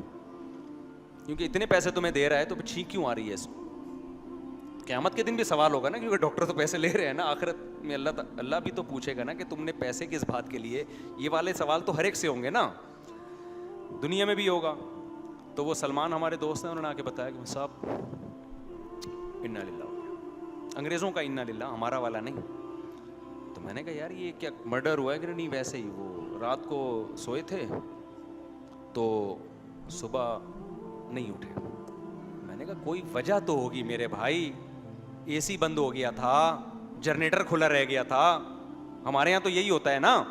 کیونکہ اتنے پیسے تمہیں دے رہا ہے تو چھینک کیوں آ رہی ہے. قیامت کے دن بھی سوال ہوگا نا, کیونکہ ڈاکٹر تو پیسے لے رہے ہیں نا. آخرت میں اللہ بھی تو پوچھے گا نا کہ تم نے پیسے کس بات کے لیے. یہ والے سوال تو ہر ایک سے ہوں گے نا, دنیا میں بھی ہوگا. تو وہ سلمان ہمارے دوست ہیں, انہوں نے آ کے بتایا کہ صاحب انا للہ ہو گیا. انگریزوں کا انا للہ, ہمارا والا نہیں. تو میں نے کہا یار یہ کیا مرڈر ہوا ہے کہ نہیں؟ ویسے ہی وہ رات کو سوئے تھے تو صبح نہیں اٹھے. میں نے کہا کوئی وجہ تو ہوگی میرے بھائی, اے سی بند ہو گیا تھا, جنریٹر کھلا رہ گیا تھا. ہمارے یہاں تو یہی ہوتا ہے نا,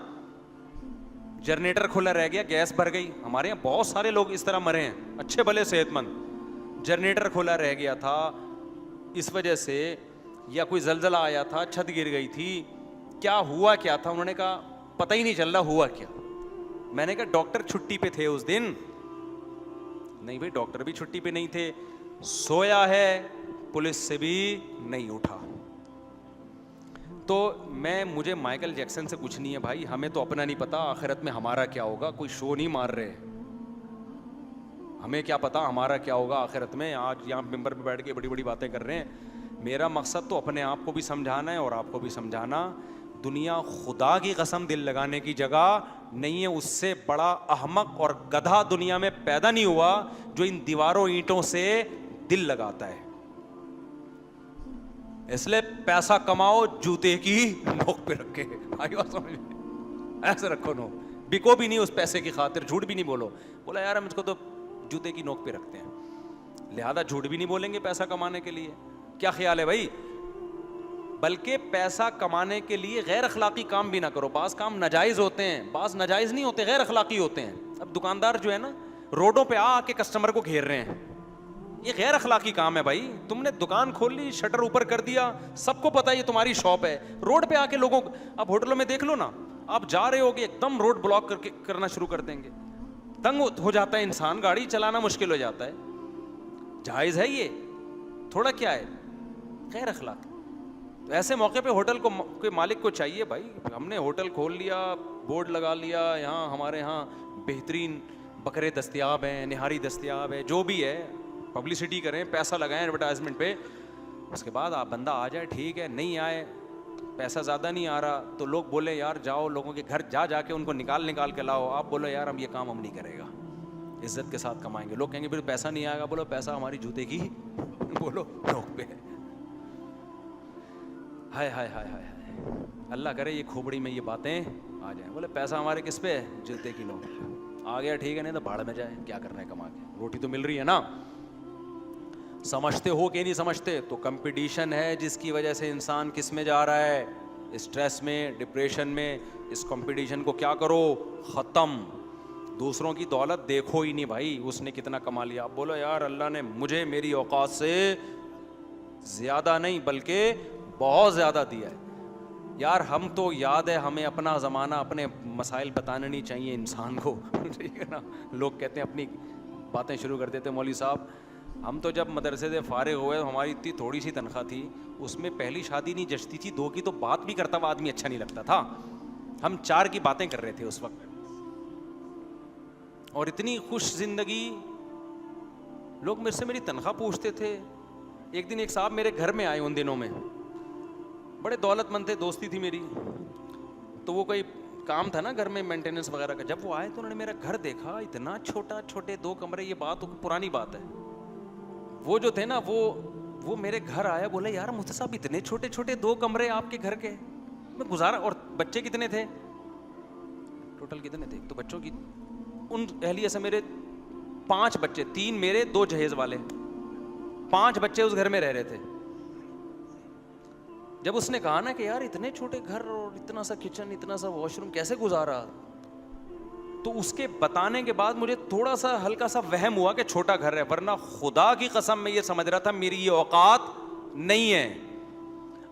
جنریٹر کھلا رہ گیا, گیس بھر گئی. ہمارے یہاں بہت سارے لوگ اس طرح مرے ہیں, اچھے بھلے صحت مند, جنریٹر کھلا رہ گیا تھا اس وجہ سے, یا کوئی زلزلہ آیا تھا, چھت گر گئی تھی, کیا ہوا کیا تھا؟ انہوں نے کہا پتہ ہی نہیں چل رہا ہوا کیا. میں نے کہا ڈاکٹر چھٹی پہ تھے اس دن؟ نہیں بھائی ڈاکٹر بھی چھٹی پہ نہیں تھے, سویا ہے, پولیس سے بھی نہیں اٹھا. تو مجھے مائیکل جیکسن سے کچھ نہیں ہے بھائی, ہمیں تو اپنا نہیں پتا آخرت میں ہمارا کیا ہوگا. کوئی شو نہیں مار رہے, ہمیں کیا پتا ہمارا کیا ہوگا آخرت میں. آج یہاں ممبر پہ بیٹھ کے بڑی بڑی باتیں کر رہے ہیں. میرا مقصد تو اپنے آپ کو بھی سمجھانا ہے اور آپ کو بھی سمجھانا. دنیا خدا کی قسم دل لگانے کی جگہ نہیں ہے. اس سے بڑا احمق اور گدھا دنیا میں پیدا نہیں ہوا جو ان دیواروں اینٹوں سے دل لگاتا ہے. اس لیے پیسہ کماؤ جوتے کی نوک پہ رکھ کے, ایسے رکھو نو, بکو بھی نہیں اس پیسے کی خاطر, جھوٹ بھی نہیں بولو. بولا یار ہم اس کو تو جوتے کی نوک پہ رکھتے ہیں, لہذا جھوٹ بھی نہیں بولیں گے پیسہ کمانے کے لیے. کیا خیال ہے بھائی؟ بلکہ پیسہ کمانے کے لیے غیر اخلاقی کام بھی نہ کرو. بعض کام ناجائز ہوتے ہیں, بعض ناجائز نہیں ہوتے, غیر اخلاقی ہوتے ہیں. اب دکاندار جو ہے نا روڈوں پہ آ کے کسٹمر کو گھیر رہے ہیں, یہ غیر اخلاقی کام ہے بھائی. تم نے دکان کھول لی, شٹر اوپر کر دیا, سب کو پتا یہ تمہاری شاپ ہے, روڈ پہ آ کے لوگوں, اب ہوٹلوں میں دیکھ لو نا, آپ جا رہے ہو کہ ایک دم روڈ بلاک کرنا شروع کر دیں گے. تنگ ہو جاتا ہے انسان, گاڑی چلانا مشکل ہو جاتا ہے. جائز ہے یہ؟ تھوڑا کیا ہے, غیر اخلاق. تو ایسے موقع پہ ہوٹل کو کوئی مالک کو چاہیے بھائی, ہم نے ہوٹل کھول لیا, بورڈ لگا لیا, یہاں ہمارے یہاں بہترین بکرے دستیاب ہیں, نہاری دستیاب ہے, جو بھی ہے پبلسٹی کریں, پیسہ لگائیں ایڈورٹائزمنٹ پہ. اس کے بعد آپ بندہ آ جائے ٹھیک ہے, نہیں آئے, پیسہ زیادہ نہیں آ رہا تو لوگ بولے یار جاؤ لوگوں کے گھر جا کے ان کو نکال کے لاؤ. آپ بولو یار ہم یہ کام ہم نہیں کرے گا, عزت کے ساتھ کمائیں گے. لوگ کہیں گے پھر پیسہ نہیں آئے گا. بولو پیسہ ہماری جوتے کی بولو نوک پہ. ہائے ہائے ہائے ہائے ہائے, اللہ کرے یہ کھوپڑی میں یہ باتیں آ جائیں. بولے پیسہ ہمارے کس پہ ہے؟ جوتے کی نوک. آ گیا ٹھیک ہے, نہیں تو بھاڑ میں جائے, کیا کرنا ہے کما کے, روٹی تو مل رہی ہے نا. سمجھتے ہو کہ نہیں سمجھتے؟ تو کمپٹیشن ہے جس کی وجہ سے انسان کس میں جا رہا ہے, اسٹریس میں, ڈپریشن میں. اس کمپٹیشن کو کیا کرو, ختم. دوسروں کی دولت دیکھو ہی نہیں بھائی, اس نے کتنا کما لیا. آپ بولو یار اللہ نے مجھے میری اوقات سے زیادہ نہیں بلکہ بہت زیادہ دیا ہے. یار ہم تو یاد ہے ہمیں اپنا زمانہ, اپنے مسائل بتانے نہیں چاہیے انسان کو, ٹھیک ہے نا. لوگ کہتے ہیں اپنی باتیں شروع کر دیتے, مولوی صاحب ہم تو جب مدرسے سے فارغ ہوئے ہماری اتنی تھوڑی سی تنخواہ تھی, اس میں پہلی شادی نہیں جچتی تھی, 2 کی تو بات بھی کرتا ہوا آدمی اچھا نہیں لگتا تھا. ہم 4 کی باتیں کر رہے تھے اس وقت, اور اتنی خوش زندگی. لوگ میرے سے میری تنخواہ پوچھتے تھے. ایک دن ایک صاحب میرے گھر میں آئے, ان دنوں میں بڑے دولت مند تھے, دوستی تھی میری, تو وہ کوئی کام تھا نا گھر میں مینٹیننس وغیرہ کا. جب وہ آئے تو انہوں نے میرا گھر دیکھا, اتنا چھوٹے 2 کمرے. یہ بات پرانی بات ہے. وہ جو تھے نا وہ میرے گھر آیا, بولے یار مفتی صاحب اتنے چھوٹے 2 کمرے آپ کے گھر کے میں گزارا. اور بچے کتنے تھے ٹوٹل, کتنے تھے؟ تو بچوں کی ان اہلیہ سے میرے 5 بچے, 3 میرے 2 جہیز والے, 5 بچے اس گھر میں رہ رہے تھے. جب اس نے کہا نا کہ یار اتنے چھوٹے گھر اور اتنا سا کچن, اتنا سا واش روم کیسے گزارا, تو اس کے بتانے کے بعد مجھے تھوڑا سا ہلکا سا وہم ہوا کہ چھوٹا گھر ہے, ورنہ خدا کی قسم میں یہ سمجھ رہا تھا میری یہ اوقات نہیں ہے.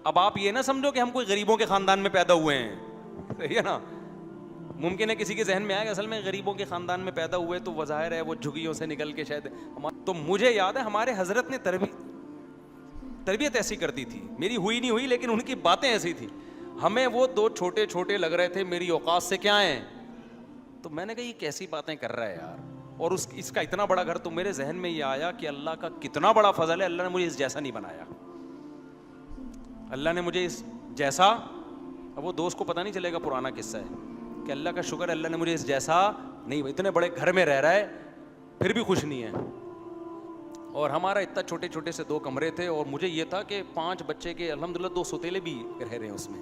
اب آپ یہ نہ سمجھو کہ ہم کوئی غریبوں کے خاندان میں پیدا ہوئے ہیں, صحیح ہے نا. ممکن ہے کسی کے ذہن میں آئے کہ اصل میں غریبوں کے خاندان میں پیدا ہوئے تو وہ ظاہر ہے وہ جھگیوں سے نکل کے شاید. تو مجھے یاد ہے ہمارے حضرت نے تربیت ایسی کر دی تھی, میری ہوئی نہیں ہوئی لیکن ان کی باتیں ایسی تھی. ہمیں وہ 2 چھوٹے لگ رہے تھے, میری اوقات سے کیا ہیں. تو میں نے کہا یہ کیسی باتیں کر رہا ہے یار, اور اس کا اتنا بڑا گھر. تو میرے ذہن میں یہ آیا کہ اللہ کا کتنا بڑا فضل ہے, اللہ نے مجھے اس جیسا نہیں بنایا. اللہ نے مجھے اس جیسا, اب وہ دوست کو پتہ نہیں چلے گا پرانا قصہ ہے کہ اللہ کا شکر ہے اللہ نے مجھے اس جیسا نہیں. اتنے بڑے گھر میں رہ رہا ہے پھر بھی خوش نہیں ہے. اور ہمارا اتنا چھوٹے چھوٹے سے 2 کمرے تھے, اور مجھے یہ تھا کہ 5 بچے کے الحمدللہ 2 سوتیلے بھی رہ رہے ہیں اس میں,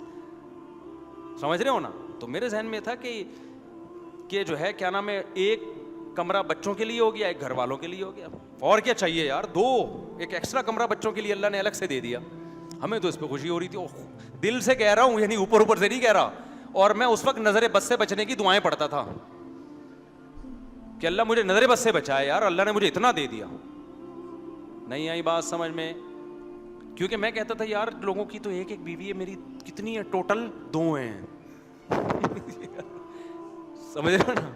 سمجھ رہے ہو نا. تو میرے ذہن میں تھا کہ جو ہے کیا نام ہے, ایک کمرہ بچوں کے لیے ہو گیا, ایک گھر والوں کے لیے ہو گیا, اور کیا چاہیے یار, 2 ایک ایکسٹرا کمرہ بچوں کے لیے اللہ نے الگ سے دے دیا. ہمیں تو اس پہ خوشی ہو رہی تھی, دل سے کہہ رہا ہوں, یعنی اوپر اوپر سے نہیں کہہ رہا. اور میں اس وقت نظر بد سے بچنے کی دعائیں پڑھتا تھا کہ اللہ مجھے نظر بد سے بچائے یار, اللہ نے مجھے اتنا دے دیا. نہیں آئی بات سمجھ میں, کیونکہ میں کہتا تھا یار لوگوں کی تو ایک ایک بیوی ہے, میری کتنی ہے ٹوٹل 2 ہیں. سمجھ رہے ہو نا,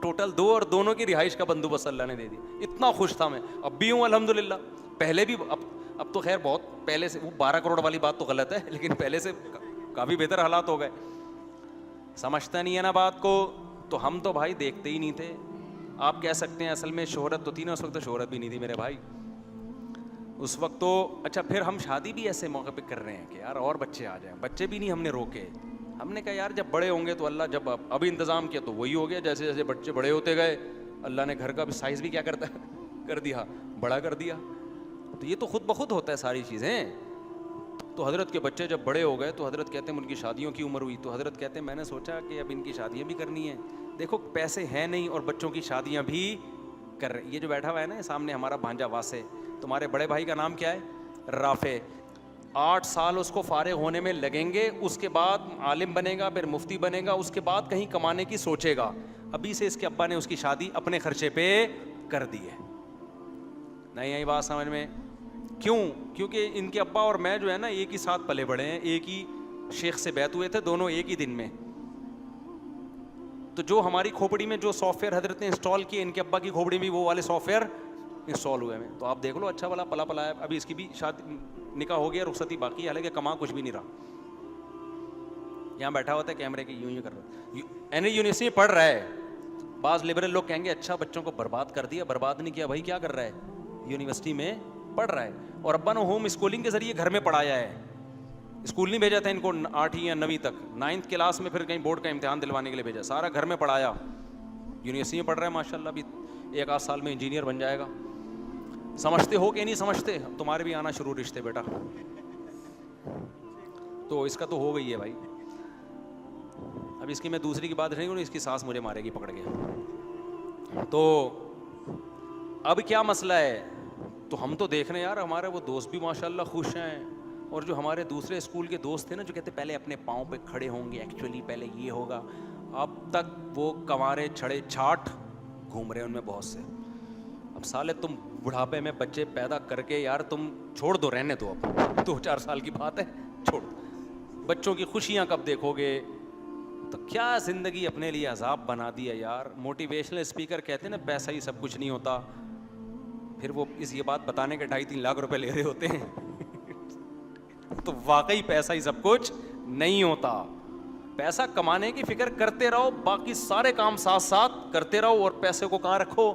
ٹوٹل 2, اور دونوں کی رہائش کا بندوبست اللہ نے دے دیا. اتنا خوش تھا میں, اب بھی ہوں الحمدللہ. پہلے بھی, اب تو خیر بہت پہلے سے, وہ 12 کروڑ والی بات تو غلط ہے, لیکن پہلے سے کافی بہتر حالات ہو گئے. سمجھتا نہیں ہے نا بات کو. تو ہم تو بھائی دیکھتے ہی نہیں تھے. آپ کہہ سکتے ہیں اصل میں شہرت تو تھی نا, اس وقت تو شہرت بھی نہیں تھی میرے بھائی اس وقت تو. اچھا پھر ہم شادی بھی ایسے موقع پہ کر رہے ہیں کہ یار اور بچے آ جائیں, بچے بھی نہیں ہم نے روکے. ہم نے کہا یار جب بڑے ہوں گے تو اللہ, جب ابھی انتظام کیا تو وہی ہو گیا. جیسے جیسے بچے بڑے ہوتے گئے اللہ نے گھر کا بھی سائز بھی کیا کر دیا, بڑا کر دیا. تو یہ تو خود بخود ہوتا ہے ساری چیزیں. تو حضرت کے بچے جب بڑے ہو گئے تو حضرت کہتے ہیں ان کی شادیوں کی عمر ہوئی, تو حضرت کہتے ہیں میں نے سوچا کہ اب ان کی شادیاں بھی کرنی ہیں. دیکھو پیسے ہیں نہیں اور بچوں کی شادیاں بھی کر رہے. یہ جو بیٹھا ہوا ہے نا سامنے ہمارا بھانجا واسے, تمہارے بڑے بھائی کا نام کیا ہے, رافع. 8 سال اس کو فارغ ہونے میں لگیں گے, اس کے بعد عالم بنے گا, پھر مفتی بنے گا, اس کے بعد کہیں کمانے کی سوچے گا. ابھی سے اس کے ابا نے اس کی شادی اپنے خرچے پہ کر دی ہے. نہیں آئی بات سمجھ میں. کیوں؟ کیونکہ ان کے ابا اور میں جو ہے نا ایک ہی ساتھ پلے بڑے ہیں, ایک ہی شیخ سے بیعت ہوئے تھے, دونوں ایک ہی دن میں. تو جو ہماری کھوپڑی میں جو سافٹ ویئر حضرت نے انسٹال کیے, ان کے ابا کی کھوپڑی میں وہ والے سافٹ ویئر انسٹال ہوئے ہیں. تو آپ دیکھ لو اچھا والا پلا پلا ہے. ابھی اس کی بھی شادی نکاح ہو گیا, رخصتی باقی ہے, حالانکہ کما کچھ بھی نہیں رہا. یہاں بیٹھا ہوتا ہے کیمرے کے یوں کر رہا, یونیورسٹی میں پڑھ رہا ہے. بعض لبرل لوگ کہیں گے اچھا بچوں کو برباد کر دیا. برباد نہیں کیا بھائی, کیا کر رہا ہے, یونیورسٹی میں پڑھ رہا ہے. اور ابا نے ہوم اسکولنگ کے ذریعے گھر میں پڑھایا ہے. اسکول نہیں بھیجا تھا ان کو 8ویں یا 9ویں تک, 9th کلاس میں پھر کہیں بورڈ کا امتحان دلوانے کے لیے بھیجا. سارا گھر میں پڑھایا. یونیورسٹی میں پڑھ رہا ہے ماشاء اللہ. ابھی 1 آدھ سال میں انجینئر بن جائے گا. سمجھتے ہو کہ نہیں سمجھتے؟ تمہارے بھی آنا شروع رشتے بیٹا. تو اس کا تو ہو گئی ہے بھائی. اب اس کی میں دوسری کی بات نہیں کروں, اس کی سانس مجھے مارے گی پکڑ کے. تو اب کیا مسئلہ ہے, تو ہم تو دیکھ رہے ہیں یار ہمارے وہ دوست بھی ماشاءاللہ خوش ہیں, اور جو ہمارے دوسرے اسکول کے دوست تھے نا جو کہتے پہلے اپنے پاؤں پہ کھڑے ہوں گے, ایکچولی پہلے یہ ہوگا, اب تک وہ کنوارے چھڑے چھاٹ گھوم رہے ہیں ان میں بہت سے. اب سالے تم بڑھاپے میں بچے پیدا کر کے یار تم چھوڑ دو, رہنے دو, اب 2-4 سال کی بات ہے, چھوڑ دو. بچوں کی خوشیاں کب دیکھو گے؟ تو کیا زندگی اپنے لیے عذاب بنا دی ہے یار. موٹیویشنل اسپیکر کہتے ہیں نا پیسہ ہی سب کچھ نہیں ہوتا, پھر وہ اس یہ بات بتانے کے 2.5-3 لاکھ روپے لے رہے ہوتے ہیں. تو واقعی پیسہ ہی سب کچھ نہیں ہوتا. پیسہ کمانے کی فکر کرتے رہو, باقی سارے کام ساتھ ساتھ کرتے رہو, اور پیسے کو کہاں رکھو؟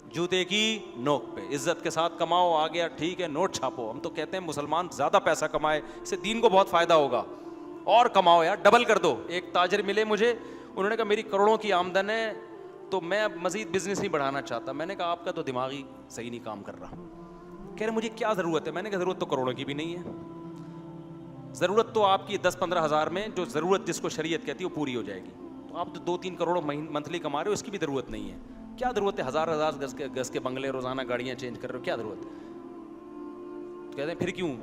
جوتے کی نوک پہ. عزت کے ساتھ کماؤ, آ گیا ٹھیک ہے, نوٹ چھاپو. ہم تو کہتے ہیں مسلمان زیادہ پیسہ کمائے, اس سے دین کو بہت فائدہ ہوگا. اور کماؤ یار, ڈبل کر دو. ایک تاجر ملے مجھے, انہوں نے کہا میری کروڑوں کی آمدن ہے تو میں اب مزید بزنس نہیں بڑھانا چاہتا. میں نے کہا آپ کا تو دماغ ہی صحیح نہیں کام کر رہا. کہہ رہے مجھے کیا ضرورت ہے؟ میں نے کہا ضرورت تو کروڑوں کی بھی نہیں ہے. ضرورت تو آپ کی 10-15 ہزار میں جو ضرورت جس کو شریعت کہتی ہے وہ پوری ہو جائے گی. تو آپ تو 2-3 کروڑ منتھلی کما رہے ہو, اس کی بھی ضرورت نہیں ہے. کیا ضرورت ہے 1000 گز کے بنگلے, روزانہ گاڑیاں چینج کر رہے ہو, کیا ضرورت ہے؟ تو کہتے ہیں پھر کیوں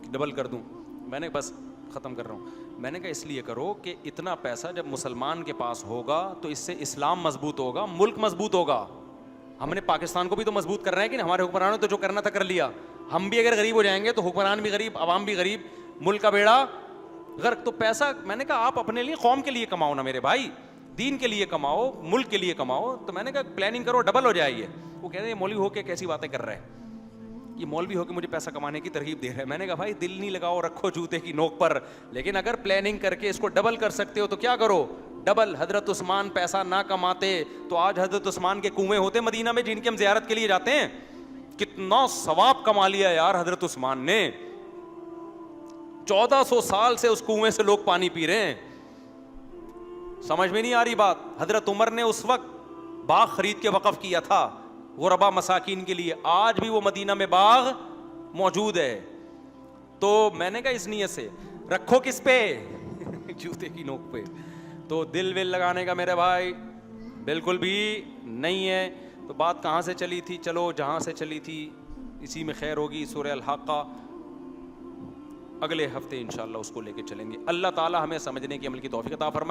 ڈبل کر دوں؟ میں نے بس ختم کر رہا ہوں. میں نے کہا اس لیے کرو کہ اتنا پیسہ جب مسلمان کے پاس ہوگا تو اس سے اسلام مضبوط ہوگا, ملک مضبوط ہوگا. ہم نے پاکستان کو بھی تو مضبوط کرنا ہے کہ ہمارے حکمرانوں تو جو کرنا تھا کر لیا. ہم بھی اگر غریب ہو جائیں گے تو حکمران بھی غریب, عوام بھی غریب, ملک کا بیڑا غرق. تو پیسہ میں نے کہا آپ اپنے لیے قوم کے لیے کماؤ نا میرے بھائی, دین کے لیے کماؤ, ملک کے لیے کماؤ. تو میں نے کہا پلاننگ کرو, ڈبل ہو جائے یہ. وہ کہہ رہے ہیں مولوی ہو کے کیسی باتیں کر رہے ہیں, یہ مولوی ہو کے مجھے پیسہ کمانے کی ترغیب دے رہے ہیں. میں نے کہا بھائی دل نہیں لگاؤ, رکھو جوتے کی نوک پر, لیکن اگر پلاننگ کر کے اس کو ڈبل کر سکتے ہو تو کیا کرو, ڈبل. حضرت عثمان پیسہ نہ کماتے تو آج حضرت عثمان کے کنویں ہوتے مدینہ میں جن کی ہم زیارت کے لیے جاتے ہیں. کتنا ثواب کما لیا یار حضرت عثمان نے. 1400 سال سے اس کنویں سے لوگ پانی پی رہے ہیں. سمجھ میں نہیں آ رہی بات. حضرت عمر نے اس وقت باغ خرید کے وقف کیا تھا, غربا مساکین کے لیے. آج بھی وہ مدینہ میں باغ موجود ہے. تو میں نے کہا اس نیت سے رکھو کس پہ؟ جوتے کی نوک پہ. تو دل ول لگانے کا میرے بھائی بالکل بھی نہیں ہے. تو بات کہاں سے چلی تھی؟ چلو جہاں سے چلی تھی اسی میں خیر ہوگی. سورہ الحاقہ اگلے ہفتے انشاءاللہ اس کو لے کے چلیں گے. اللہ تعالی ہمیں سمجھنے کی عمل کی توفیق عطا فرمائے.